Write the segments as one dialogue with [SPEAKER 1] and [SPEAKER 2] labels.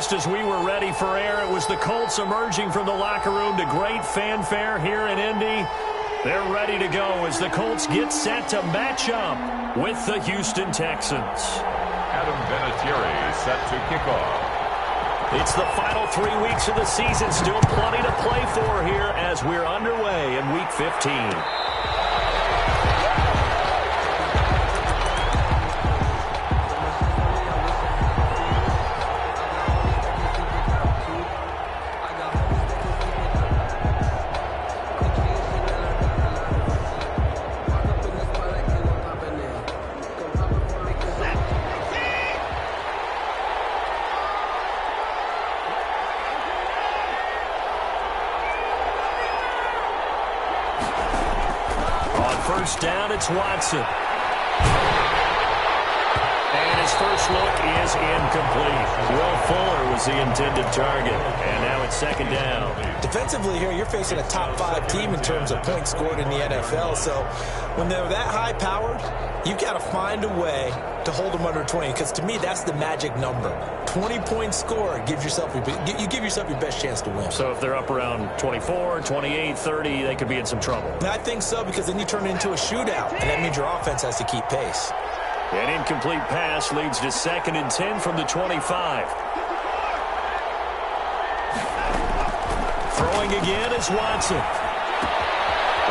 [SPEAKER 1] just as we were ready for air, it was the Colts emerging from the locker room to great fanfare here in Indy. They're ready to go as the Colts get set to match up with the Houston Texans.
[SPEAKER 2] Adam Vinatieri set to kick off.
[SPEAKER 1] It's the final 3 weeks of the season. Still plenty to play for here as we're underway in Week 15. First down, it's Watson. And his first look is incomplete. Will Fuller was the intended target. And now it's second down.
[SPEAKER 3] Defensively here, you're facing a top 5 team in terms of points scored in the NFL. So when they're that high-powered, you've got to find a way to hold them under 20. Because to me, that's the magic number. 20-point score, you give yourself your best chance to win.
[SPEAKER 1] So if they're up around 24, 28, 30, they could be in some trouble.
[SPEAKER 3] And I think so, because then you turn it into a shootout, and that means your offense has to keep pace.
[SPEAKER 1] An incomplete pass leads to 2nd and 10 from the 25. Throwing again is Watson.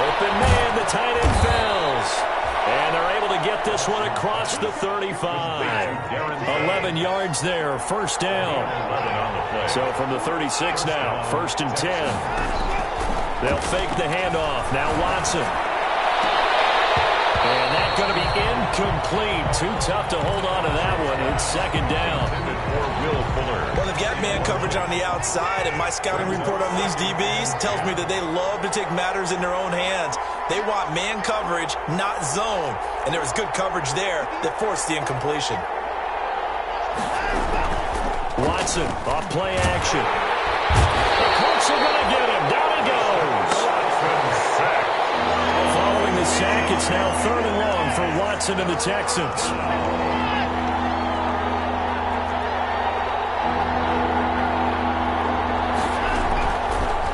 [SPEAKER 1] Open man, the tight end falls. And they're able to get this one across the 35. 11 yards there, first down. So from the 36 now, 1st and 10. They'll fake the handoff. Now Watson. And that's going to be incomplete. Too tough to hold on to that one. It's second down.
[SPEAKER 3] Well, they've got man coverage on the outside, and my scouting report on these DBs tells me that they love to take matters in their own hands. They want man coverage, not zone. And there was good coverage there that forced the incompletion.
[SPEAKER 1] Watson, off play action. The Colts are going to get him. Down he goes. Following the sack, it's now 3rd and long for Watson and the Texans.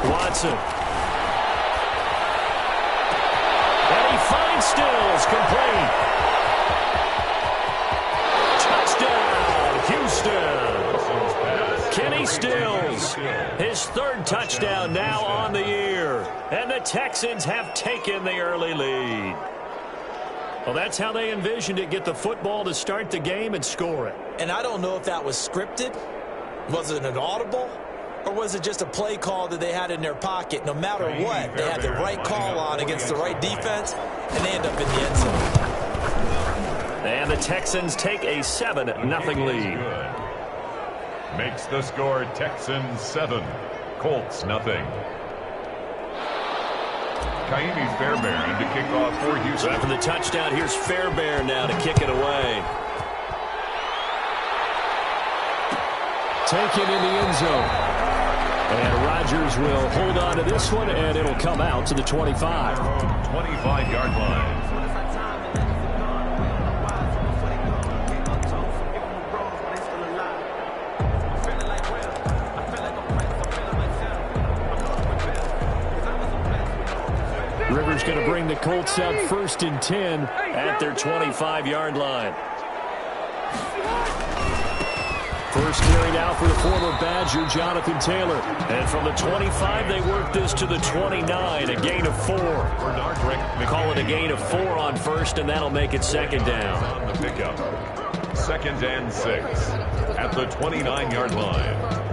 [SPEAKER 1] Watson. And he finds Stills, complete. Touchdown, Houston. Kenny Stills, his 3rd touchdown now on the year. And the Texans have taken the early lead. Well, that's how they envisioned it, get the football to start the game and score it.
[SPEAKER 3] And I don't know if that was scripted. Was it an audible? Or was it just a play call that they had in their pocket? No matter what, they had the right call on against the right defense, and they end up in the end zone.
[SPEAKER 1] And the Texans take a 7-0 lead.
[SPEAKER 2] Makes the score Texans 7, Colts 0. Kaimi Fairbairn to kick off for Houston.
[SPEAKER 1] So after the touchdown, here's Fairbairn now to kick it away. Taken in the end zone. And Rodgers will hold on to this one, and it'll come out to the 25.
[SPEAKER 2] 25-yard line.
[SPEAKER 1] Rivers going to bring the Colts out 1st and 10 at their 25-yard line. First carry now for the former Badger, Jonathan Taylor. And from the 25, they work this to the 29, a gain of 4. Call it a gain of 4 on 1st, and that'll make it 2nd down.
[SPEAKER 2] On the pickup, 2nd and 6 at the 29-yard line.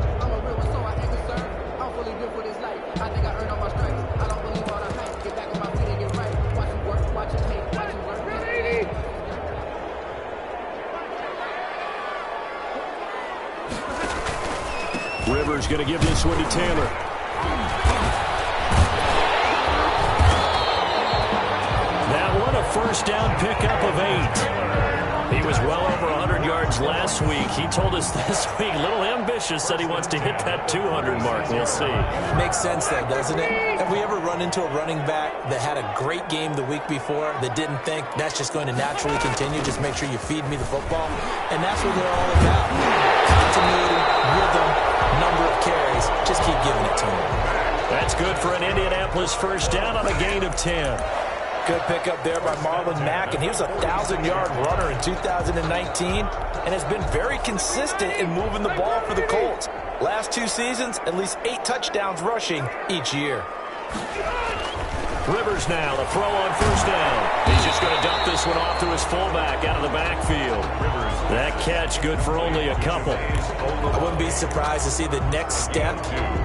[SPEAKER 1] Rivers going to give this one to Taylor. That one a first down pickup of 8. He was well over 100 yards last week. He told us this week, a little ambitious, said he wants to hit that 200 mark. We'll see.
[SPEAKER 3] Makes sense, though, doesn't it? Have we ever run into a running back that had a great game the week before that didn't think that's just going to naturally continue? Just make sure you feed me the football. And that's what they're all about. Continuity, rhythm,
[SPEAKER 1] good for an Indianapolis first down on a gain of 10.
[SPEAKER 3] Good pickup there by Marlon Mack, and he was a 1,000-yard runner in 2019 and has been very consistent in moving the ball for the Colts. Last 2 seasons, at least 8 touchdowns rushing each year.
[SPEAKER 1] Rivers now, the throw on first down. He's just going to dump this one off to his fullback out of the backfield. That catch good for only a couple.
[SPEAKER 3] I wouldn't be surprised to see the next step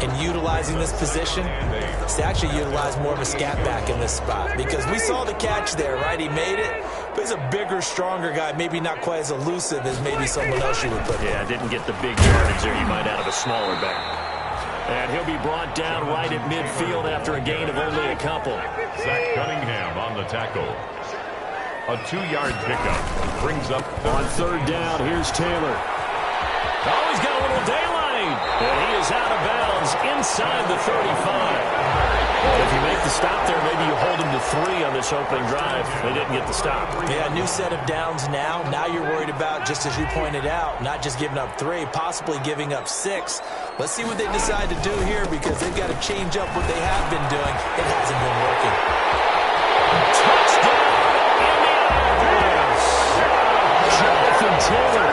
[SPEAKER 3] in utilizing this position is to actually utilize more of a scat back in this spot, because we saw the catch there, right? He made it, but he's a bigger, stronger guy, maybe not quite as elusive as maybe someone else you would put there.
[SPEAKER 1] Yeah, didn't get the big yardage there you might out of a smaller back. And he'll be brought down right at midfield after a gain of only a couple.
[SPEAKER 2] Zach Cunningham on the tackle. A 2-yard pickup brings up
[SPEAKER 1] on third down. Here's Taylor. Oh, he's got a little daylight. And he is out of bounds inside the 35. If you make the stop there, maybe you hold him to 3 on this opening drive. They didn't get the stop.
[SPEAKER 3] Yeah, new set of downs now. Now you're worried about, just as you pointed out, not just giving up 3, possibly giving up 6. Let's see what they decide to do here, because they've got to change up what they have been doing. It hasn't been working.
[SPEAKER 1] Touchdown, Indianapolis! Jonathan Taylor,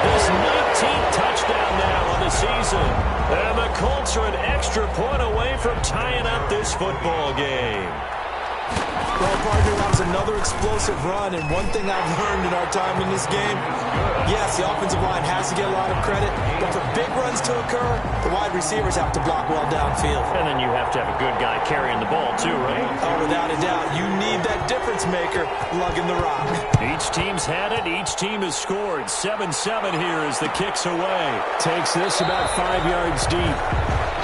[SPEAKER 1] his 19th touchdown now on the season. And the Colts are an extra point away from tying up this football game.
[SPEAKER 3] Well, partner, that was another explosive run, and one thing I've learned in our time in this game, yes, the offensive line has to get a lot of credit, but for big runs to occur, the wide receivers have to block well downfield.
[SPEAKER 1] And then you have to have a good guy carrying the ball too, right?
[SPEAKER 3] Oh, without a doubt. You need that difference maker lugging the rock.
[SPEAKER 1] Each team's had it. Each team has scored. 7-7 here as the kick's away. Takes this about 5 yards deep.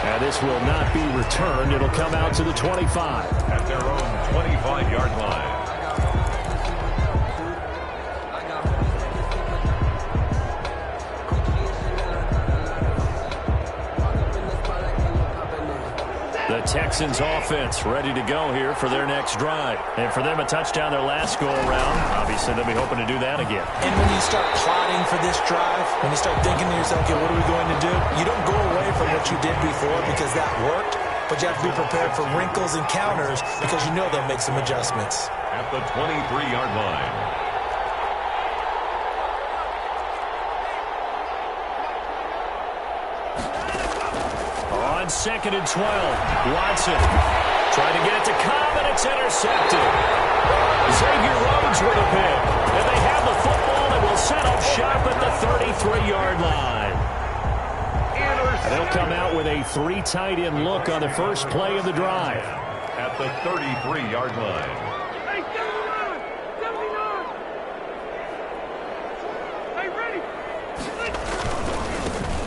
[SPEAKER 1] And this will not be returned. It'll come out to the 25.
[SPEAKER 2] At their own 25-yard line.
[SPEAKER 1] The Texans offense ready to go here for their next drive. And for them, a touchdown their last go-around. Obviously, they'll be hoping to do that again.
[SPEAKER 3] And when you start plotting for this drive, when you start thinking to yourself, okay, what are we going to do? You don't go away from what you did before because that worked, but you have to be prepared for wrinkles and counters because you know they'll make some adjustments.
[SPEAKER 2] At the 23-yard line.
[SPEAKER 1] On 2nd and 12, Watson trying to get it to Cobb, and it's intercepted. Xavier Rhodes with a pick. And they have the football and will set up shop at the 33-yard line. And they'll come out with a 3 tight end look on the first play of the drive.
[SPEAKER 2] At the 33-yard line.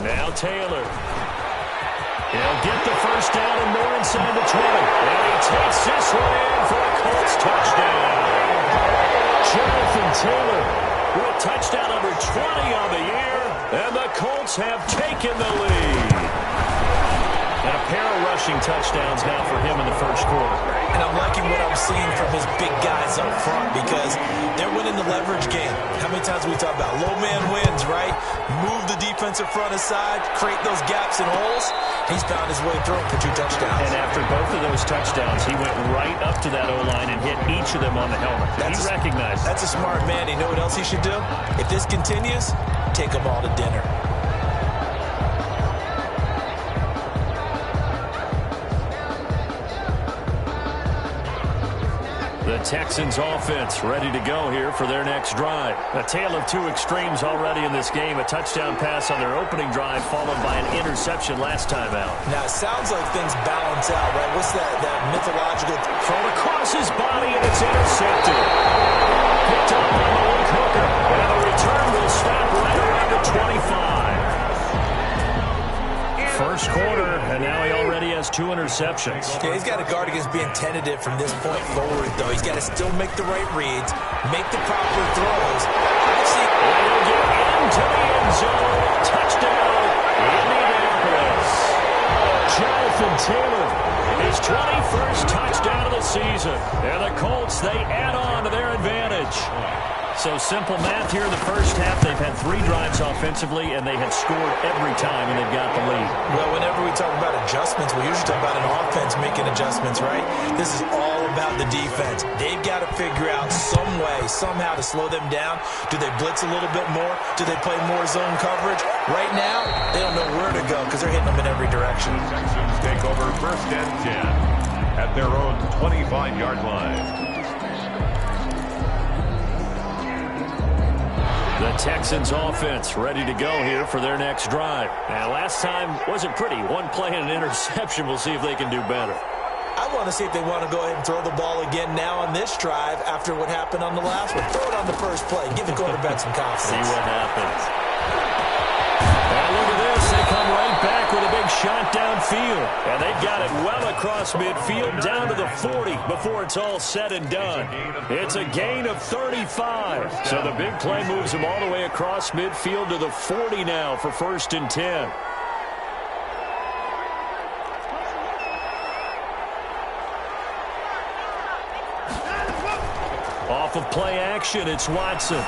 [SPEAKER 1] Now Taylor. He'll get the first down and more inside the 20. And he takes this one in for a Colts touchdown. Jonathan Taylor with touchdown number 20 on the year. And the Colts have taken the lead. And a pair of rushing touchdowns now for him in the first quarter.
[SPEAKER 3] And I'm liking what I'm seeing from his big guys up front because they're winning the leverage game. How many times we talk about low man wins, right? Move the defensive front aside, create those gaps and holes. He's found his way through for 2 touchdowns.
[SPEAKER 1] And after both of those touchdowns, he went right up to that O-line and hit each of them on the helmet. He recognized.
[SPEAKER 3] That's a smart man. You know what else he should do? If this continues, take them all to dinner.
[SPEAKER 1] The Texans offense ready to go here for their next drive. A tale of 2 extremes already in this game. A touchdown pass on their opening drive followed by an interception last time out.
[SPEAKER 3] Now, it sounds like things balance out, right? What's that mythological
[SPEAKER 1] thrown across his body, and it's intercepted. Picked up on the hook hooker, and the return will stop right around the 25. First quarter, and now he already has 2 interceptions.
[SPEAKER 3] Yeah, he's got to guard against being tentative from this point forward, though. He's got to still make the right reads, make the proper throws.
[SPEAKER 1] And he'll get into the end zone. Touchdown, Indianapolis. Jonathan Taylor, his 21st touchdown of the season. And the Colts, they add on to their advantage. So simple math here in the first half. They've had 3 drives offensively, and they have scored every time, and they've got the lead.
[SPEAKER 3] Well, whenever we talk about adjustments, we usually talk about an offense making adjustments, right? This is all about the defense. They've got to figure out some way, somehow to slow them down. Do they blitz a little bit more? Do they play more zone coverage? Right now, they don't know where to go because they're hitting them in every direction.
[SPEAKER 2] Texans take over 1st and 10 at their own 25-yard line.
[SPEAKER 1] The Texans offense ready to go here for their next drive. And last time wasn't pretty. One play and an interception. We'll see if they can do better.
[SPEAKER 3] I want to see if they want to go ahead and throw the ball again now on this drive after what happened on the last one. Throw it on the first play. Give the quarterback some confidence.
[SPEAKER 1] See what happens. And look at this. They come right back with a big shot downfield. And they've got it well across midfield down to the 40 before it's all said and done. It's a gain of 35. So the big play moves them all the way across midfield to the 40 now for 1st and 10. Off of play action, it's Watson.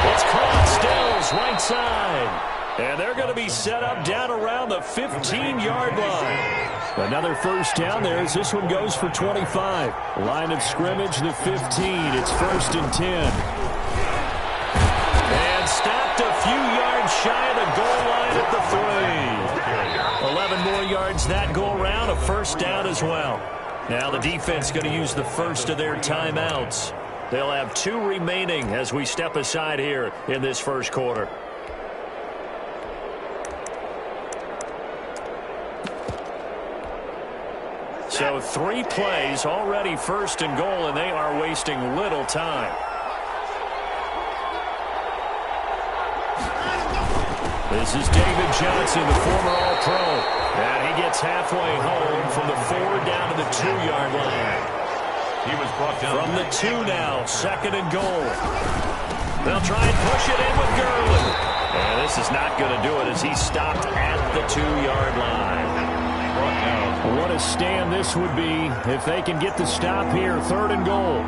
[SPEAKER 1] It's caught, Stills, right side. And they're going to be set up down around the 15-yard line. Another first down there as this one goes for 25. Line of scrimmage, the 15. It's 1st and 10. And stopped a few yards shy of the goal line at the 3. 11 more yards that go around, a first down as well. Now the defense going to use the first of their timeouts. They'll have 2 remaining as we step aside here in this first quarter. So 3 plays, already 1st and goal, and they are wasting little time. This is David Johnson, the former All-Pro. And he gets halfway home from the 4 down to the 2-yard line.
[SPEAKER 2] He was brought down.
[SPEAKER 1] From the 2 now, 2nd and goal. They'll try and push it in with Gurley. And this is not going to do it as he stopped at the 2-yard line. What a stand this would be if they can get the stop here, 3rd and goal.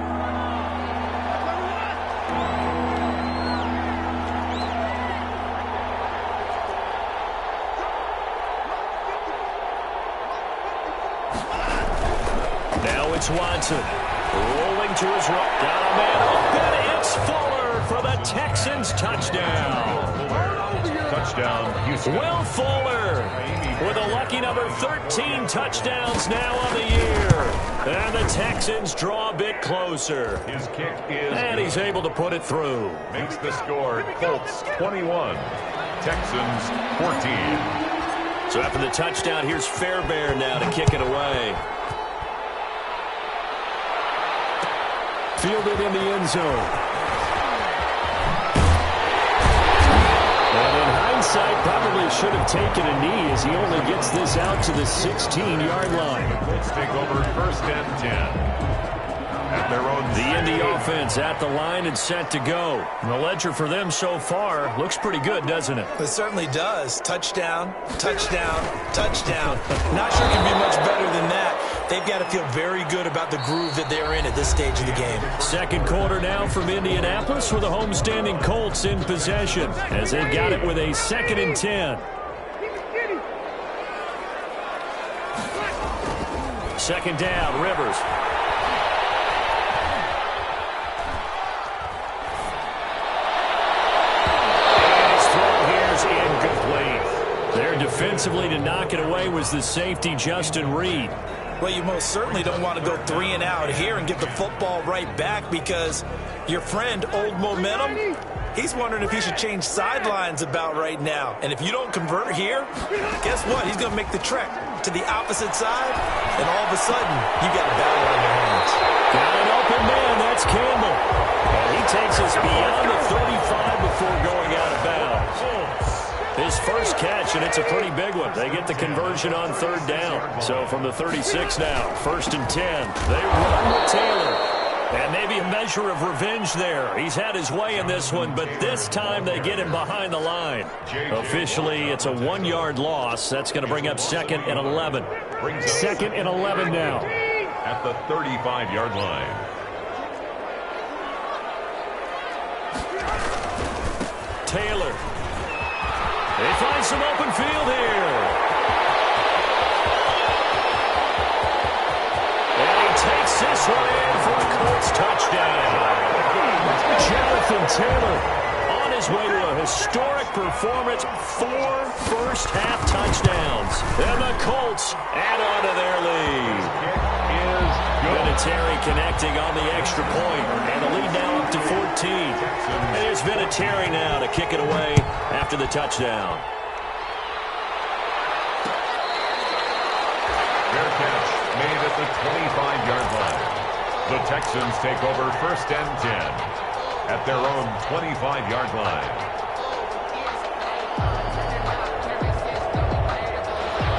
[SPEAKER 1] Now it's Watson. Rolling to his right. Got a man open. It's Fuller for the Texans touchdown.
[SPEAKER 2] Touchdown, Houston.
[SPEAKER 1] Will Fuller with a lucky number 13 touchdowns now on the year. And the Texans draw a bit closer.
[SPEAKER 2] His kick is
[SPEAKER 1] and he's able to put it through.
[SPEAKER 2] Makes the score Colts 21, Texans 14.
[SPEAKER 1] So after the touchdown, here's Fairbairn now to kick it away. Fielded in the end zone. And in hindsight, probably should have taken a knee as he only gets this out to the 16-yard line.
[SPEAKER 2] Let's take over 1st and 10. At their own
[SPEAKER 1] the Indy offense at the line and set to go. And the ledger for them so far looks pretty good, doesn't it?
[SPEAKER 3] It certainly does. Touchdown, touchdown, touchdown. Not sure it can be much better than that. They've got to feel very good about the groove that they're in at this stage of the game.
[SPEAKER 1] Second quarter now from Indianapolis with the homestanding Colts in possession as they've got it with a 2nd and 10. 2nd down, Rivers. There defensively to knock it away was the safety, Justin Reed.
[SPEAKER 3] Well, you most certainly don't want to go 3 and out here and get the football right back because your friend, Old Momentum, he's wondering if he should change sidelines about right now. And if you don't convert here, guess what? He's going to make the trek to the opposite side, and all of a sudden, you got a battle on your hands.
[SPEAKER 1] Got an open man. That's Campbell. And he takes us beyond the 35 before going out of bounds. His first catch, and it's a pretty big one. They get the conversion on 3rd down. So from the 36 now, 1st and 10. They run with Taylor. And maybe a measure of revenge there. He's had his way in this one, but this time they get him behind the line. Officially, it's a 1-yard loss. That's going to bring up 2nd and 11. 2nd and 11 now.
[SPEAKER 2] At the 35-yard line.
[SPEAKER 1] Taylor. They find some open field here. this one in for a Colts touchdown. Jonathan Taylor on his way to a historic performance, 4 first-half touchdowns. And the Colts add on to their lead. Vinatieri connecting on the extra point, and the lead now up to 14. And here's Vinatieri now to kick it away after the touchdown.
[SPEAKER 2] Fair catch made at the 25-yard line. The Texans take over 1st and 10 at their own 25-yard line.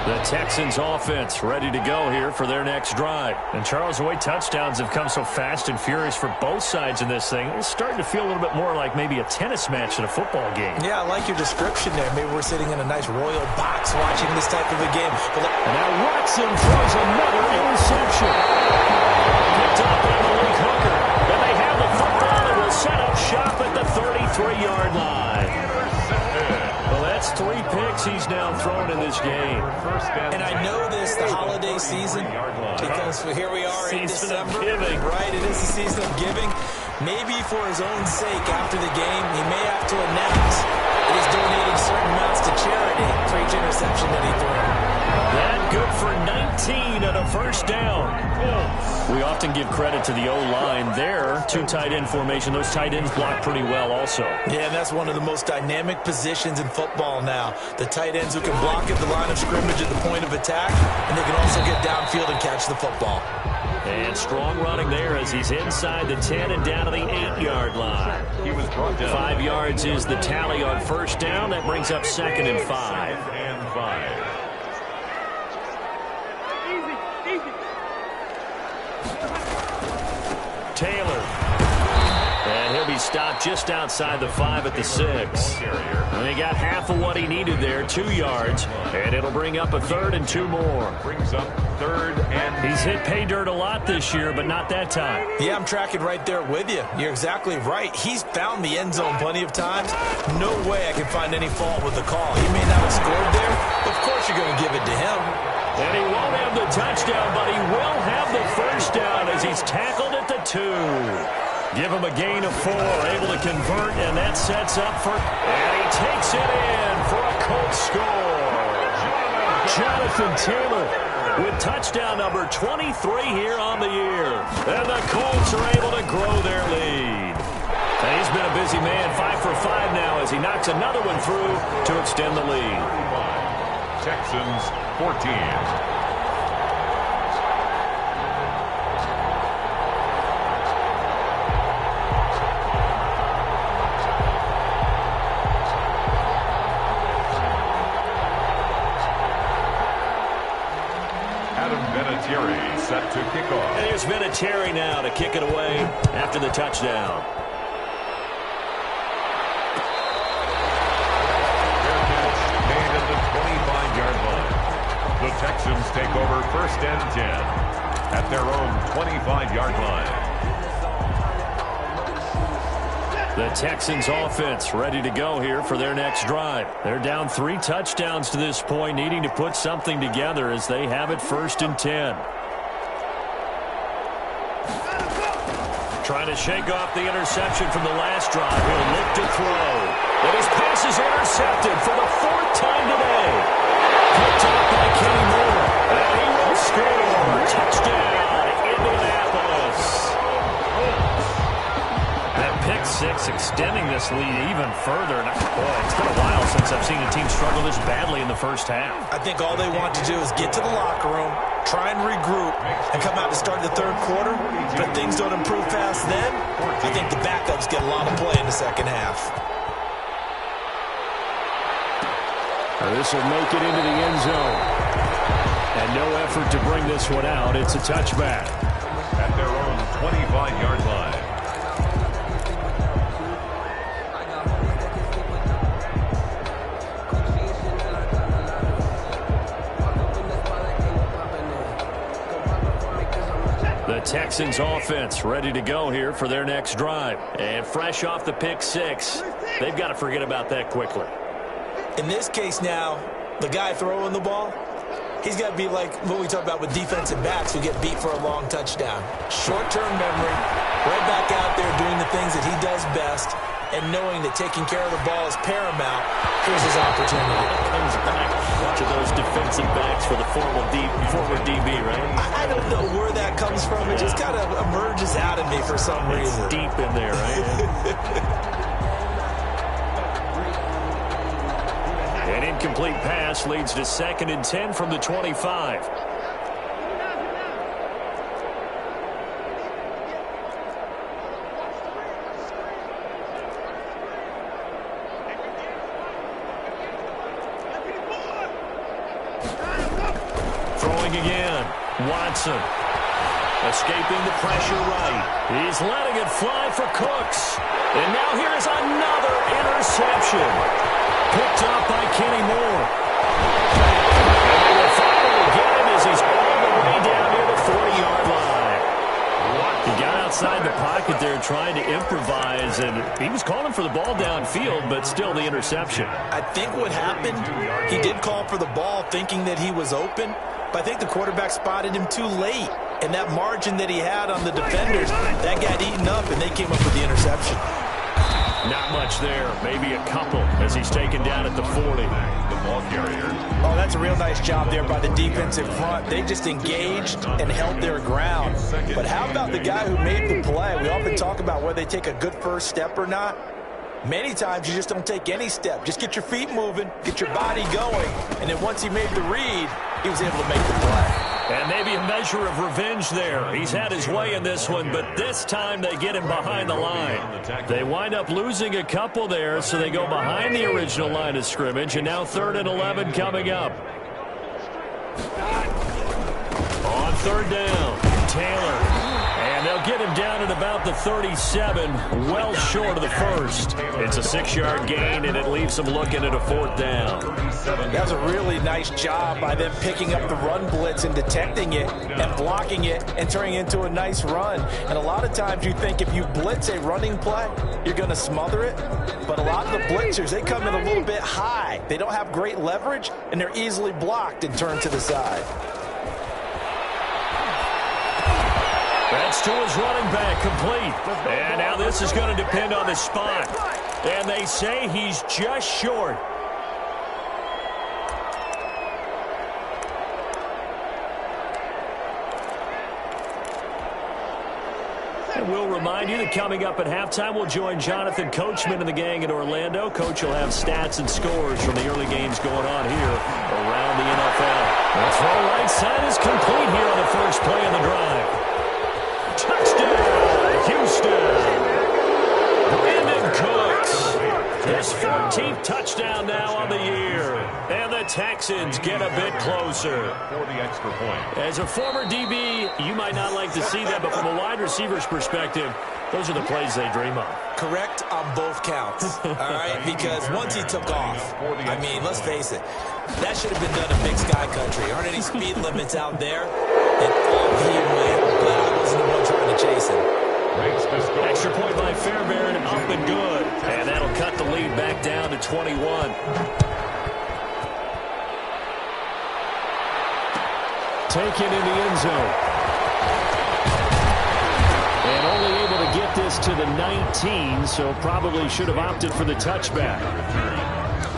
[SPEAKER 1] The Texans offense ready to go here for their next drive.
[SPEAKER 4] And Charles, the way touchdowns have come so fast and furious for both sides in this thing, it's starting to feel a little bit more like maybe a tennis match in a football game.
[SPEAKER 3] Yeah, I like your description there. Maybe we're sitting in a nice royal box watching this type of a game.
[SPEAKER 1] And now Watson throws another interception. Picked up by Malik Hooker. And they have the football and will set up shop at the 33-yard line. Well, that's 3 picks he's now thrown in this game.
[SPEAKER 3] And I know this, the holiday season, because here we are in December. Right, it is the season of giving. Maybe for his own sake, after the game, he may have to announce that he's donating certain amounts to charity for each interception that he threw.
[SPEAKER 1] That good for 19 at a first down.
[SPEAKER 4] We often give credit to the O-line there. 2 tight end formation. Those tight ends block pretty well also.
[SPEAKER 3] Yeah, and that's one of the most dynamic positions in football now. The tight ends who can block at the line of scrimmage at the point of attack, and they can also get downfield and catch the football.
[SPEAKER 1] And strong running there as he's inside the 10 and down to the 8-yard line.
[SPEAKER 2] He was brought down.
[SPEAKER 1] 5 yards is the tally on first down. That brings up 2nd and 5.
[SPEAKER 2] 2nd and 5.
[SPEAKER 1] Taylor. And he'll be stopped just outside the 5 at the 6. And he got half of what he needed there, 2 yards. And it'll bring up a 3rd and 2 more.
[SPEAKER 2] Brings up 3rd and...
[SPEAKER 4] He's hit pay dirt a lot this year, but not that time.
[SPEAKER 3] Yeah, I'm tracking right there with you. You're exactly right. He's found the end zone plenty of times. No way I can find any fault with the call. He may not have scored there. Of course you're going to give it to him.
[SPEAKER 1] And he won't have the touchdown, but he will have the first down as he's tackled at the 2. Give him a gain of 4, able to convert, and that sets up for... And he takes it in for a Colts score. Jonathan Taylor with touchdown number 23 here on the year. And the Colts are able to grow their lead. And he's been a busy man, 5 for 5 now as he knocks another one through to extend the lead.
[SPEAKER 2] Texans 14. Vinatieri set to kick off.
[SPEAKER 1] And here's Vinatieri now to kick it away after the touchdown.
[SPEAKER 2] Made at the 25-yard line. The Texans take over 1st and 10 at their own 25-yard line.
[SPEAKER 1] The Texans offense ready to go here for their next drive. They're down 3 touchdowns to this point, needing to put something together as they have it 1st and 10. Trying to shake off the interception from the last drive. He'll look to throw. And his pass is intercepted for the 4th time today. Picked up by Kenny Moore. And he will score. Touchdown, Indianapolis.
[SPEAKER 4] That pick 6 extending this lead even further. And boy, it's been a while since I've seen a team struggle this badly in the first half.
[SPEAKER 3] I think all they want to do is get to the locker room, try and regroup, and come out to start the 3rd quarter. But if things don't improve fast then, I think the backups get a lot of play in the 2nd half.
[SPEAKER 1] This will make it into the end zone. And no effort to bring this one out. It's a touchback.
[SPEAKER 2] At their own 25-yard line.
[SPEAKER 1] The Texans offense ready to go here for their next drive. And fresh off the pick 6, they've got to forget about that quickly.
[SPEAKER 3] In this case now, the guy throwing the ball, he's got to be like what we talk about with defensive backs who get beat for a long touchdown. Short-term memory, right back out there doing the things that he does best, and knowing that taking care of the ball is paramount. Here's his opportunity.
[SPEAKER 1] Comes back to those defensive backs for the former DB, right?
[SPEAKER 3] I don't know where that comes from. It just kind of emerges out of me for some reason.
[SPEAKER 1] Deep in there, right? An incomplete pass leads to 2nd and 10 from the 25. Throwing again. Watson. Escaping the pressure right. He's letting it fly for Cooks. And now here's another interception. Picked up by Kenny Moore. And they will finally get him as he's all the way down near the 40-yard line. He got outside the pocket there trying to improvise, and he was calling for the ball downfield, but still the interception.
[SPEAKER 3] I think what happened, he did call for the ball thinking that he was open, but I think the quarterback spotted him too late. And that margin that he had on the defenders, that got eaten up, and they came up with the interception.
[SPEAKER 1] Not much there. Maybe a couple as he's taken down at the 40.
[SPEAKER 2] The ball carrier.
[SPEAKER 3] Oh, that's a real nice job there by the defensive front. They just engaged and held their ground. But how about the guy who made the play? We often talk about whether they take a good first step or not. Many times you just don't take any step. Just get your feet moving, get your body going, and then once he made the read, he was able to make the play.
[SPEAKER 1] And maybe a measure of revenge there. He's had his way in this one, but this time they get him behind the line. They wind up losing a couple there, so they go behind the original line of scrimmage, and now 3rd and 11 coming up. On 3rd down, Taylor. And they'll get him down at about the 37, well short of the first. It's a 6-yard gain, and it leaves them looking at a 4th down.
[SPEAKER 3] That was a really nice job by them picking up the run blitz and detecting it and blocking it and turning it into a nice run. And a lot of times you think if you blitz a running play, you're going to smother it. But a lot of the blitzers, they come in a little bit high. They don't have great leverage, and they're easily blocked and turned to the side.
[SPEAKER 1] That's to his running back, complete. And now this is going to depend on the spot. And they say he's just short. And we'll remind you that coming up at halftime, we'll join Jonathan Coachman and the gang in Orlando. Coach will have stats and scores from the early games going on here around the NFL. The throw right side is complete here on the first play of the drive. Touchdown, Houston. Brandon Cooks. His 14th touchdown now on the year. And the Texans get a bit closer.
[SPEAKER 2] For the extra point.
[SPEAKER 1] As a former DB, you might not like to see that, but from a wide receiver's perspective, those are the plays they dream of.
[SPEAKER 3] Correct on both counts, all right? Because once he took off, I mean, let's face it, that should have been done in Big Sky Country. Aren't any speed limits out there? And off he went. Glad I wasn't the one trying to chase him.
[SPEAKER 1] Extra point by Fairbairn, up and good. And that'll cut the lead back down to 21. Taken in the end zone. And only able to get this to the 19, so probably should have opted for the touchback.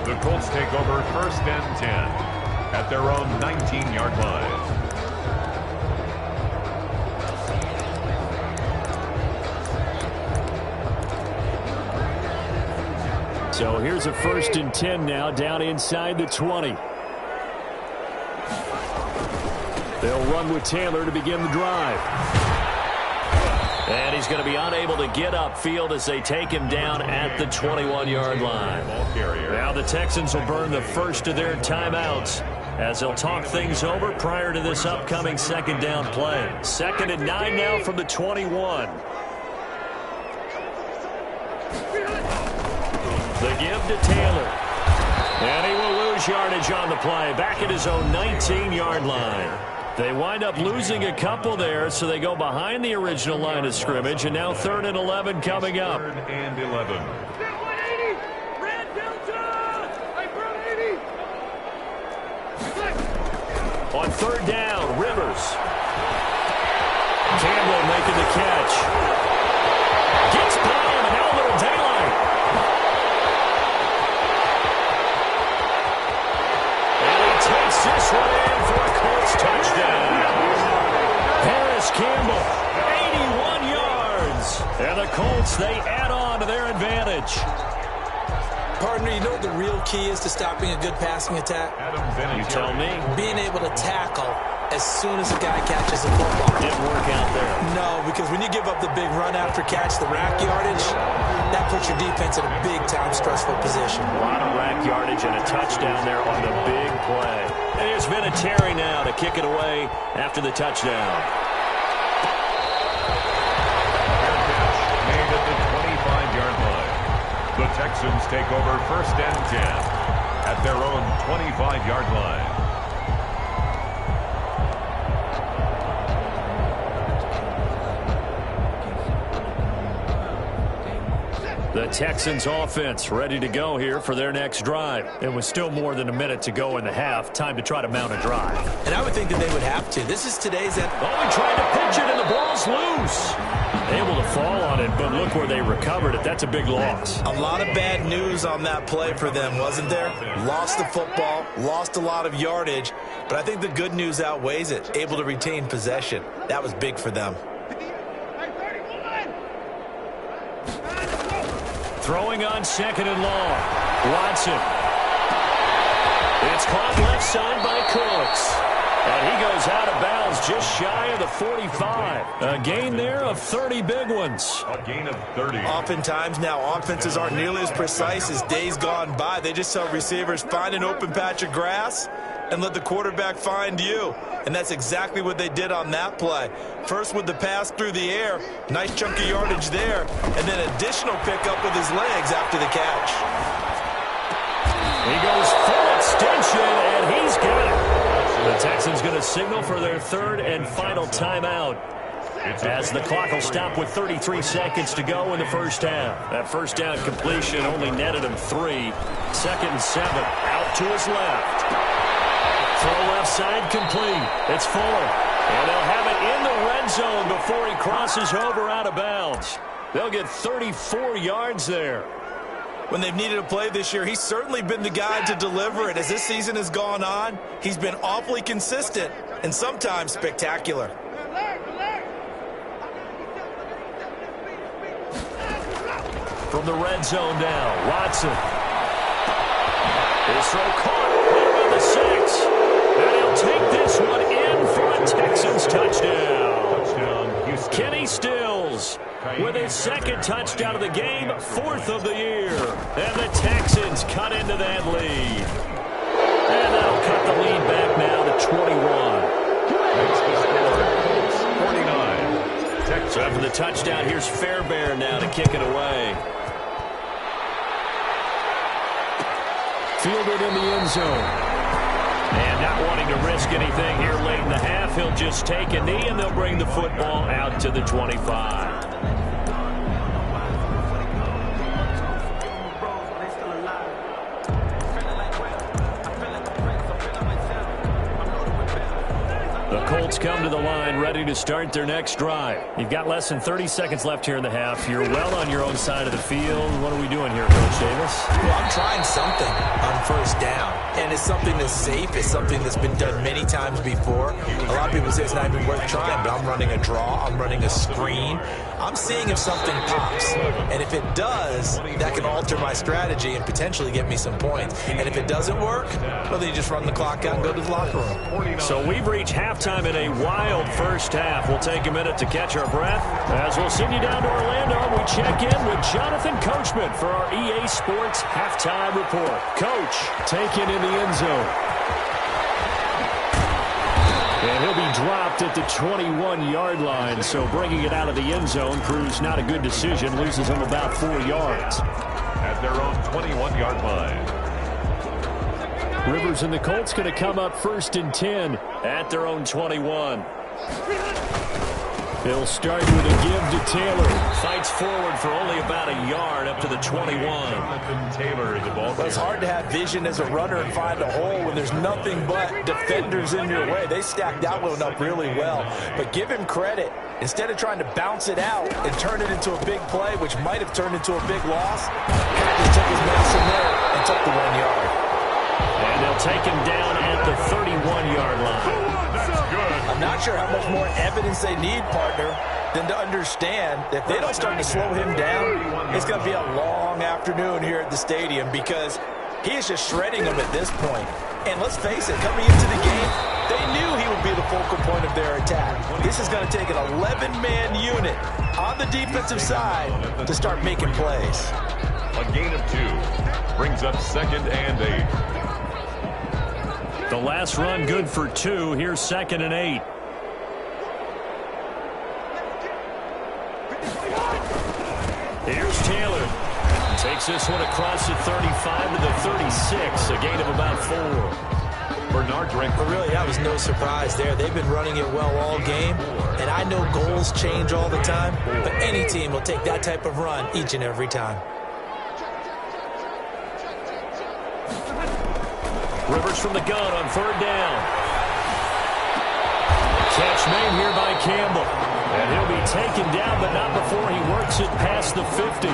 [SPEAKER 2] The Colts take over 1st and 10 at their own 19-yard line.
[SPEAKER 1] So here's a 1st and 10 now, down inside the 20. They'll run with Taylor to begin the drive. And he's going to be unable to get upfield as they take him down at the 21-yard line. Now the Texans will burn the first of their timeouts as they'll talk things over prior to this upcoming 2nd down play. 2nd and 9 now from the 21. The give to Taylor. And he will lose yardage on the play. Back at his own 19-yard line. They wind up losing a couple there, so they go behind the original line of scrimmage. And now 3rd and 11 coming up.
[SPEAKER 2] 3rd and 11.
[SPEAKER 1] On third down, Rivers. Campbell making the catch. Gets by him, and now a little daylight. And he takes this one in for a Colts touchdown. Harris Campbell, 81 yards. And the Colts, they add on to their advantage.
[SPEAKER 3] Partner, you know what the real key is to stopping a good passing attack?
[SPEAKER 1] You tell me.
[SPEAKER 3] Being able to tackle as soon as a guy catches a football.
[SPEAKER 1] Didn't work out there.
[SPEAKER 3] No, because when you give up the big run after catch, the rack yardage, that puts your defense in a big-time stressful position.
[SPEAKER 1] A lot of rack yardage and a touchdown there on the big play. And here's Vinatieri now to kick it away after the touchdown.
[SPEAKER 2] Made at the 25-yard line. The Texans take over 1st and 10 at their own 25-yard line.
[SPEAKER 1] The Texans offense ready to go here for their next drive.
[SPEAKER 4] It was still more than a minute to go in the half. Time to try to mount a drive.
[SPEAKER 3] And I would think that they would have to. This is today's end.
[SPEAKER 1] Oh, he tried to pitch it, and the ball's loose.
[SPEAKER 4] Able to fall on it, but look where they recovered it. That's a big loss.
[SPEAKER 3] A lot of bad news on that play for them, wasn't there? Lost the football, lost a lot of yardage, but I think the good news outweighs it. Able to retain possession. That was big for them.
[SPEAKER 1] Throwing on 2nd and long. Watson. It's caught left side by Cooks. And he goes out of bounds just shy of the 45. A gain there of 30 big ones.
[SPEAKER 2] A gain of 30.
[SPEAKER 3] Oftentimes now offenses aren't nearly as precise as days gone by. They just tell receivers, find an open patch of grass and let the quarterback find you. And that's exactly what they did on that play. First with the pass through the air, nice chunk of yardage there, and then additional pickup with his legs after the catch.
[SPEAKER 1] He goes full extension, and he's got it. The Texans going to signal for their 3rd and final timeout, as the clock will stop with 33 seconds to go in the first half. That first down completion only netted him 3. 2nd and 7, out to his left. Throw left side complete. It's Fuller. And they'll have it in the red zone before he crosses over out of bounds. They'll get 34 yards there.
[SPEAKER 3] When they've needed a play this year, he's certainly been the guy to deliver it. As this season has gone on, he's been awfully consistent and sometimes spectacular.
[SPEAKER 1] From the red zone now, Watson. His throw caught around the 6. And he'll take this one in for a Texans touchdown. Kenny Stills with his 2nd touchdown of the game, 4th of the year. And the Texans cut into that lead. And that'll cut the lead back now to 21.
[SPEAKER 2] 49.
[SPEAKER 1] So after the touchdown, here's Fairbairn now to kick it away. Fielded in the end zone. And not wanting to risk anything here late in the half, he'll just take a knee, and they'll bring the football out to the 25. The Colts come to the line ready to start their next drive. You've got less than 30 seconds left here in the half. You're well on your own side of the field. What are we doing here, Coach Davis?
[SPEAKER 3] Well, I'm trying something on first down, and it's something that's safe. It's something that's been done many times before. A lot of people say it's not even worth trying, but I'm running a draw. I'm running a screen. I'm seeing if something pops, and if it does, that can alter my strategy and potentially get me some points. And if it doesn't work, well, then you just run the clock out and go to the locker room.
[SPEAKER 1] So we've reached halftime in a wild first half. We'll take a minute to catch our breath as we'll send you down to Orlando. We check in with Jonathan Coachman for our EA Sports Halftime Report. Coach, taken in the end zone. And he'll be dropped at the 21-yard line, so bringing it out of the end zone proves not a good decision, loses him about 4 yards.
[SPEAKER 2] At their own 21-yard line.
[SPEAKER 1] Rivers and the Colts going to come up 1st and 10 at their own 21. He'll start with a give to Taylor. Fights forward for only about a yard up to the 21.
[SPEAKER 2] Jonathan Taylor, the ball carrier.
[SPEAKER 3] It's hard to have vision as a runner and find a hole when there's nothing but defenders in your way. They stacked that one up really well. But give him credit. Instead of trying to bounce it out and turn it into a big play, which might have turned into a big loss, he just took his mass in there and took the 1 yard.
[SPEAKER 1] And they'll take him down at the 31-yard line.
[SPEAKER 2] That's good.
[SPEAKER 3] I'm not sure how much more evidence they need, partner, than to understand that if they don't start to slow him down, it's going to be a long afternoon here at the stadium because he is just shredding them at this point. And let's face it, coming into the game, they knew he would be the focal point of their attack. This is going to take an 11-man unit on the defensive side to start making plays.
[SPEAKER 2] A gain of 2 brings up 2nd and 8.
[SPEAKER 1] The last run good for 2. Here's 2nd and 8. Here's Taylor. Takes this one across the 35 to the 36. A gain of about 4.
[SPEAKER 2] Bernard Drake.
[SPEAKER 3] But really, that was no surprise there. They've been running it well all game. And I know goals change all the time. But any team will take that type of run each and every time.
[SPEAKER 1] Rivers from the gun on 3rd down. Catch made here by Campbell. And he'll be taken down, but not before he works it past the 50.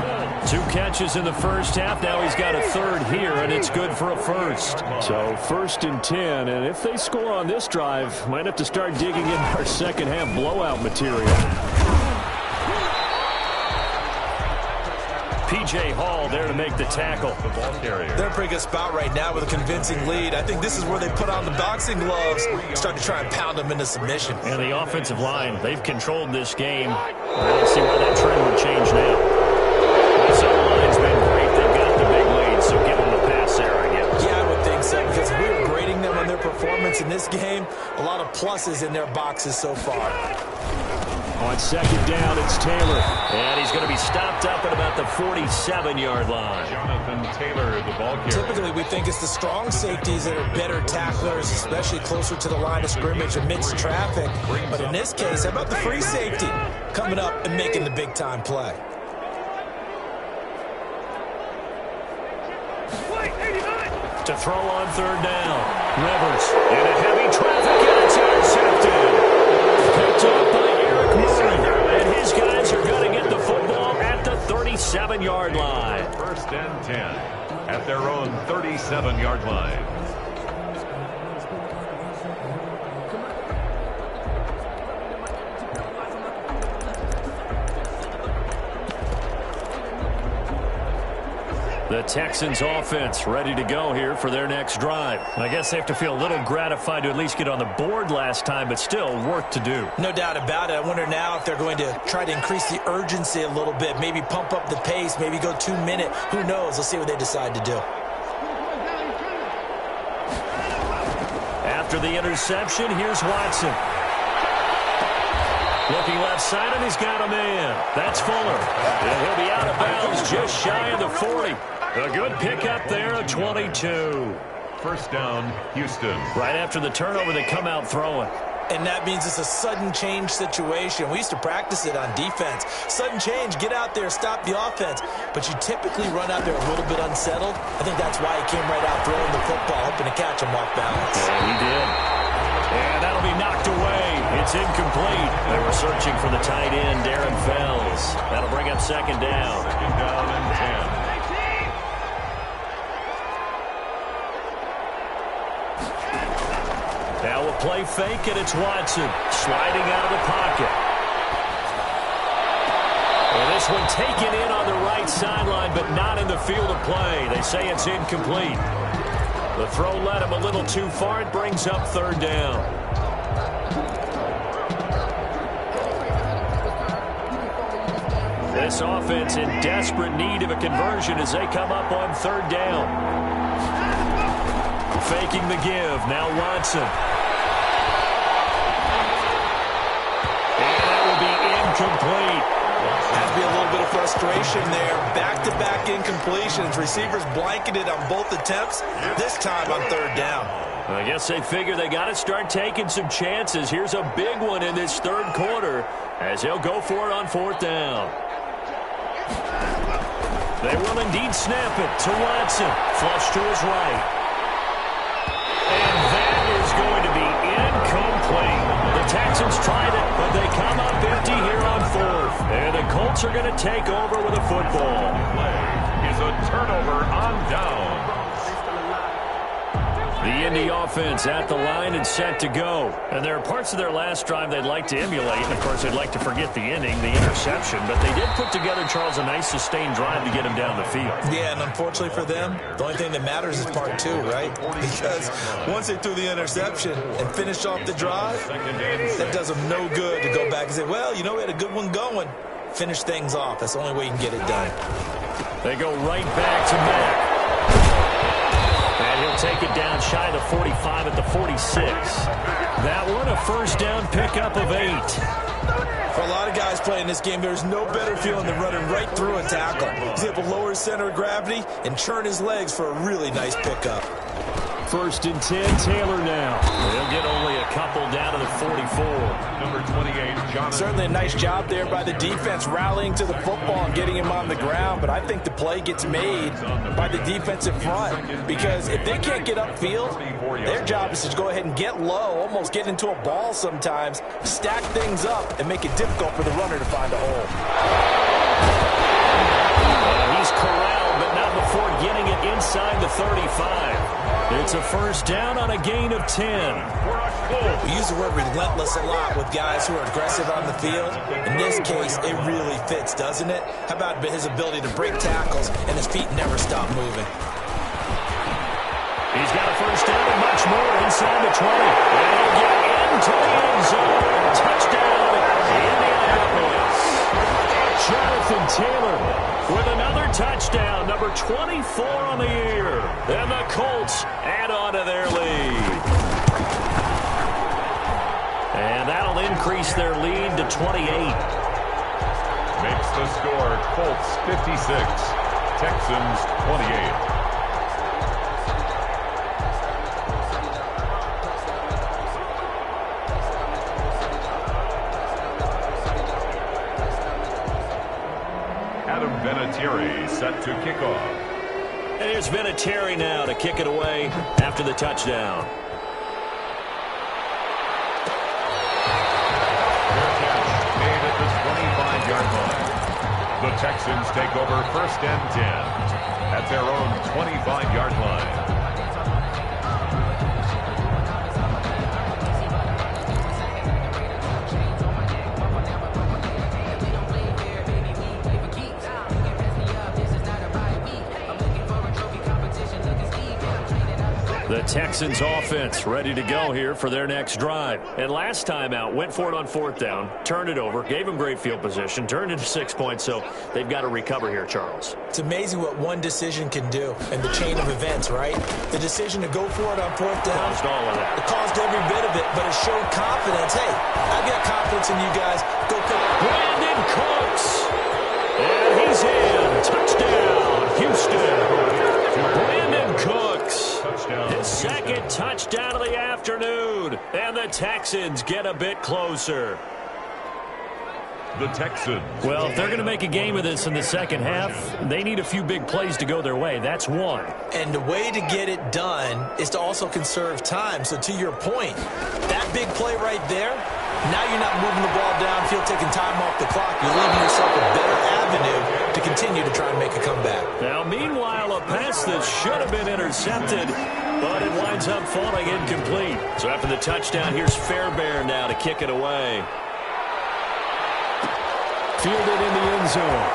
[SPEAKER 1] 2 catches in the first half. Now he's got a 3rd here, and it's good for a 1st. So 1st and 10, and if they score on this drive, might have to start digging in our second half blowout material. P.J. Hall there to make the tackle.
[SPEAKER 2] The ball carrier.
[SPEAKER 3] They're in a pretty good spot right now with a convincing lead. I think this is where they put on the boxing gloves, start to try and pound them into submission.
[SPEAKER 1] And the offensive line, they've controlled this game. I don't see why that trend would change now. This O-line's been great. They've got the big lead, so give them the pass there, I guess.
[SPEAKER 3] Yeah, I would think so, because we were grading them on their performance in this game. A lot of pluses in their boxes so far.
[SPEAKER 1] On 2nd down, it's Taylor. And he's going to be stopped up at about the 47-yard line.
[SPEAKER 2] Jonathan Taylor, the ball carrier.
[SPEAKER 3] Typically, we think it's the strong safeties that are better tacklers, especially closer to the line of scrimmage amidst traffic. But in this case, how about the free safety coming up and making the big-time play?
[SPEAKER 1] To throw on 3rd down. Rivers in a heavy traffic, and it's intercepted. Picked up by Eric Murray. And his guys are going to get the football at the 37-yard line.
[SPEAKER 2] 1st and 10 at their own 37-yard line.
[SPEAKER 1] The Texans offense ready to go here for their next drive. I guess they have to feel a little gratified to at least get on the board last time, but still work to do.
[SPEAKER 3] No doubt about it. I wonder now if they're going to try to increase the urgency a little bit, maybe pump up the pace, maybe go 2-minute. Who knows? Let's see what they decide to do.
[SPEAKER 1] After the interception, here's Watson. Looking left side, and he's got a man. That's Fuller. And he'll be out of bounds just shy of the 40. A good pickup there, a 22.
[SPEAKER 2] 1st down, Houston.
[SPEAKER 1] Right after the turnover, they come out throwing.
[SPEAKER 3] And that means it's a sudden change situation. We used to practice it on defense. Sudden change, get out there, stop the offense. But you typically run out there a little bit unsettled. I think that's why he came right out throwing the football, hoping to catch him off balance.
[SPEAKER 1] Yeah, he did. And that'll be knocked away. It's incomplete. They were searching for the tight end, Darren Fells. That'll bring up 2nd down.
[SPEAKER 2] 2nd down and 10.
[SPEAKER 1] Now we'll play fake, and it's Watson sliding out of the pocket. And this one taken in on the right sideline, but not in the field of play. They say it's incomplete. The throw led him a little too far. It brings up 3rd down. This offense in desperate need of a conversion as they come up on 3rd down. Faking the give. Now Watson. And that will be incomplete.
[SPEAKER 3] Had to be a little bit of frustration there. Back-to-back incompletions. Receivers blanketed on both attempts, this time on 3rd down.
[SPEAKER 1] I guess they figure they got to start taking some chances. Here's a big one in this third quarter as he'll go for it on fourth down. They will indeed snap it to Watson. Flush to his right. And that is going to be incomplete. The Texans tried it, but they come up empty here on fourth. And the Colts are going to take over with a football.
[SPEAKER 2] Is a turnover on down.
[SPEAKER 1] The Indy offense at the line and set to go. And there are parts of their last drive they'd like to emulate. And, of course, they'd like to forget the inning, the interception. But they did put together, Charles, a nice sustained drive to get him down the field.
[SPEAKER 3] Yeah, and unfortunately for them, the only thing that matters is part two, right? Because once they threw the interception and finished off the drive, that does them no good to go back and say, well, you know, we had a good one going. Finish things off. That's the only way you can get it done.
[SPEAKER 1] They go right back to Mack. And he'll take it down shy of the 45 at the 46. That one a first down pickup of 8.
[SPEAKER 3] For a lot of guys playing this game, there's no better feeling than running right through a tackle. He's able to lower his center of gravity and churn his legs for a really nice pickup.
[SPEAKER 1] First and 10, Taylor now. They'll get only a couple down to the 44.
[SPEAKER 2] Number 28, Jonathan.
[SPEAKER 3] Certainly a nice job there by the defense rallying to the football and getting him on the ground, but I think the play gets made by the defensive front because if they can't get upfield, their job is to go ahead and get low, almost get into a ball sometimes, stack things up, and make it difficult for the runner to find a hole.
[SPEAKER 1] He's corralled, but not before getting it inside the 35. It's a first down on a gain of 10.
[SPEAKER 3] We use the word relentless a lot with guys who are aggressive on the field. In this case, it really fits, doesn't it? How about his ability to break tackles and his feet never stop moving?
[SPEAKER 1] He's got a first down and much more inside the 20. And he'll get into the end zone. Touchdown, Indianapolis. Jonathan Taylor with another touchdown, number 24 on the year. And the Colts add on to their lead. And that'll increase their lead to 28.
[SPEAKER 2] Makes the score Colts 56, Texans 28. Set to kick off.
[SPEAKER 1] And here's Vinatieri now to kick it away after the touchdown.
[SPEAKER 2] Fair catch made at the 25-yard line. The Texans take over first and 10 at their own 25-yard line.
[SPEAKER 1] The Texans offense ready to go here for their next drive. And last time out, went for it on fourth down, turned it over, gave them great field position, turned it to 6 points, so they've got to recover here, Charles.
[SPEAKER 3] It's amazing what one decision can do in the chain of events, right? The decision to go for it on fourth down.
[SPEAKER 1] Caused all of that.
[SPEAKER 3] It caused every bit of it, but it showed confidence. Hey, I've got confidence in you guys. Go pick
[SPEAKER 1] Brandon Cooks. And he's in. Touchdown, Houston. Brandon Cooks. His second touchdown of the afternoon. And the Texans get a bit closer.
[SPEAKER 2] The Texans.
[SPEAKER 1] Well, if they're going to make a game of this in the second half, they need a few big plays to go their way. That's one.
[SPEAKER 3] And the way to get it done is to also conserve time. So to your point, that big play right there, now you're not moving the ball downfield, taking time off the clock. You're leaving yourself a better avenue to continue to try and make a comeback.
[SPEAKER 1] Now, meanwhile, a pass that should have been intercepted, but it winds up falling incomplete. So after the touchdown, here's Fairbairn now to kick it away. Fielded in the end zone.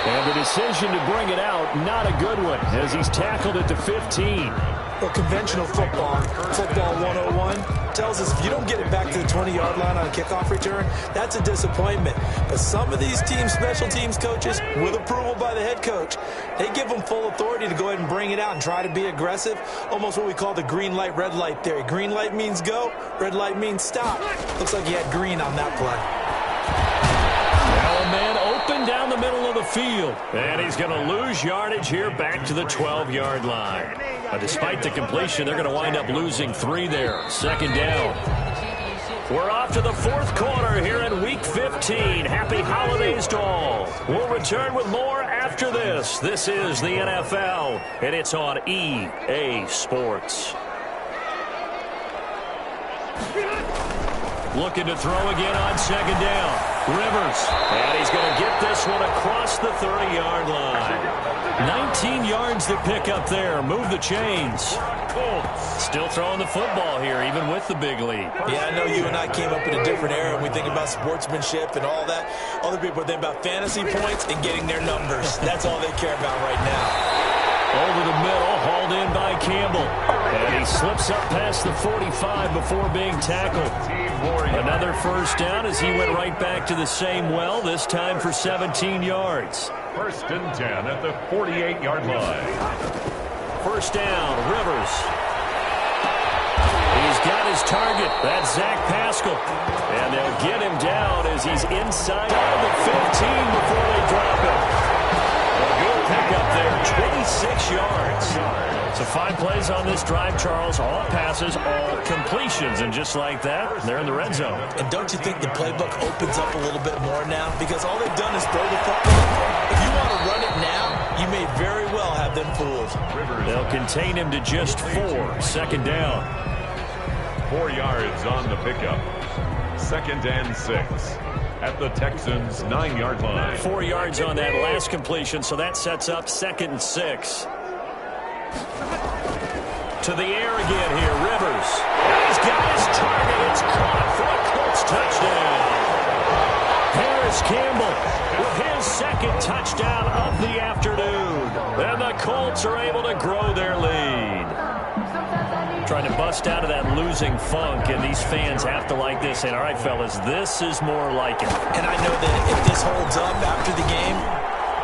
[SPEAKER 1] And the decision to bring it out, not a good one, as he's tackled at the 15.
[SPEAKER 3] Well, conventional football 101, tells us if you don't get it back to the 20-yard line on a kickoff return, that's a disappointment. But some of these team special teams coaches, with approval by the head coach, they give them full authority to go ahead and bring it out and try to be aggressive, almost what we call the green light, red light theory. Green light means go, red light means stop. Looks like he had green on that play.
[SPEAKER 1] Now a man open run down the middle of the field. And he's going to lose yardage here back to the 12-yard line. But despite the completion, they're going to wind up losing 3 there. Second down. We're off to the fourth quarter here in Week 15. Happy holidays to all. We'll return with more after this. This is the NFL, and it's on EA Sports. Looking to throw again on second down. Rivers. And he's going to get this one across the 30-yard line. 19 yards to pick up there. Move the chains. Still throwing the football here, even with the big lead.
[SPEAKER 3] Yeah, I know you and I came up in a different era, and we think about sportsmanship and all that. Other people think about fantasy points and getting their numbers. That's all they care about right now.
[SPEAKER 1] Over the middle, hauled in by Campbell. And he slips up past the 45 before being tackled. Another first down as he went right back to the same well, this time for 17 yards.
[SPEAKER 2] First and 10 at the 48-yard line.
[SPEAKER 1] First down, Rivers. He's got his target. That's Zach Pascal. And they'll get him down as he's inside the 15 before they drop him. A good pickup there, 26 yards. So 5 plays on this drive, Charles. All passes, all completions. And just like that, they're in the red zone.
[SPEAKER 3] And don't you think the playbook opens up a little bit more now? Because all they've done is throw the football. If you want to run it now, you may very well have them fooled.
[SPEAKER 1] They'll contain him to just 4. Second down.
[SPEAKER 2] 4 yards on the pickup. Second and 6 at the Texans' 9-yard line.
[SPEAKER 1] 4 yards on that last completion, so that sets up second and 6. To the air again here, Rivers. He's got his target. It's caught for a Colts touchdown. Harris Campbell with his second touchdown of the afternoon. And the Colts are able to grow their lead. Trying to bust out of that losing funk, and these fans have to like this. And all right, fellas, this is more like it.
[SPEAKER 3] And I know that if this holds up after the game,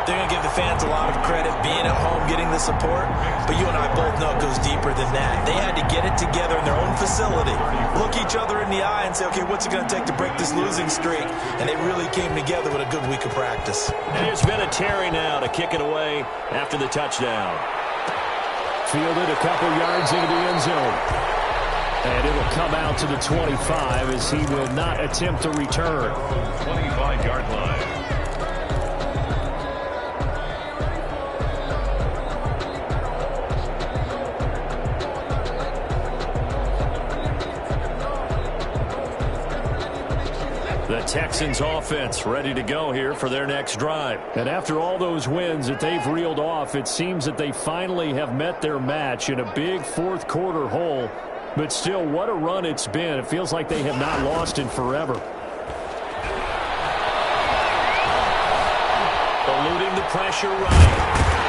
[SPEAKER 3] they're going to give the fans a lot of credit being at home, getting the support. But you and I both know it goes deeper than that. They had to get it together in their own facility, look each other in the eye and say, okay, what's it going to take to break this losing streak? And they really came together with a good week of practice.
[SPEAKER 1] And it's been a Terry now to kick it away after the touchdown. Fielded a couple yards into the end zone. And it'll come out to the 25 as he will not attempt to return.
[SPEAKER 2] 25-yard line.
[SPEAKER 1] The Texans offense ready to go here for their next drive. And after all those wins that they've reeled off, it seems that they finally have met their match in a big fourth quarter hole. But still, what a run it's been. It feels like they have not lost in forever. Eluding the pressure right.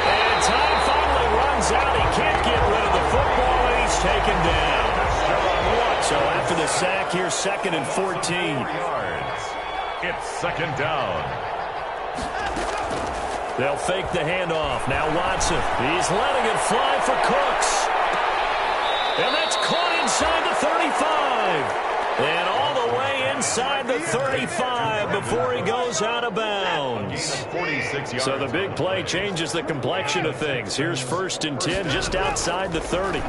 [SPEAKER 1] And time finally runs out. He can't get rid of the football, and he's taken down. So after the sack, here's second and 14.
[SPEAKER 2] It's second down.
[SPEAKER 1] They'll fake the handoff. Now Watson. He's letting it fly for Cooks. And that's caught inside the 35. And all the way inside the 35 before he goes out of bounds.
[SPEAKER 2] 46 yards.
[SPEAKER 1] So the big play changes the complexion of things. Here's first and 10 just outside the 30.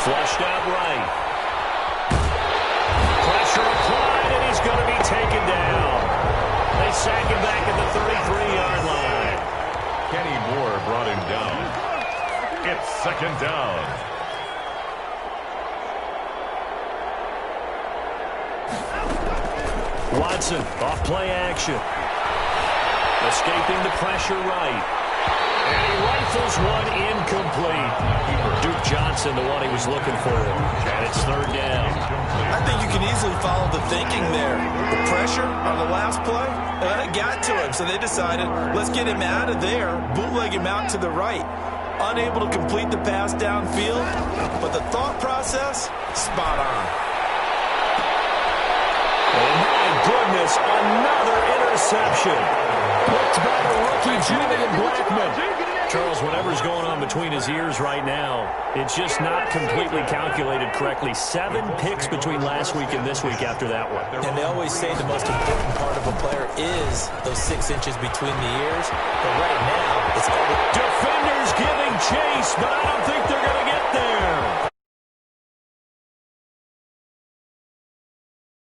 [SPEAKER 1] Flushed out right. Pressure applied, and he's going to be taken down. They sack him back at the 33-yard line.
[SPEAKER 2] Kenny Moore brought him down. It's second down.
[SPEAKER 1] Watson, off play action. Escaping the pressure right. And he rifles one incomplete. Duke Johnson, the one he was looking for. And it's third down.
[SPEAKER 3] I think you can easily follow the thinking there. The pressure on the last play, it got to him. So they decided, let's get him out of there, bootleg him out to the right. Unable to complete the pass downfield, but the thought process, spot on.
[SPEAKER 1] Oh, my goodness, another interception. Picked by the rookie, Julian Blackmon. Charles, whatever's going on between his ears right now, it's just not completely calculated correctly. 7 picks between last week and this week after that one.
[SPEAKER 3] And they always say the most important part of a player is those 6 inches between the ears. But right now, it's all...
[SPEAKER 1] Defenders giving chase, but I don't think they're going to get there.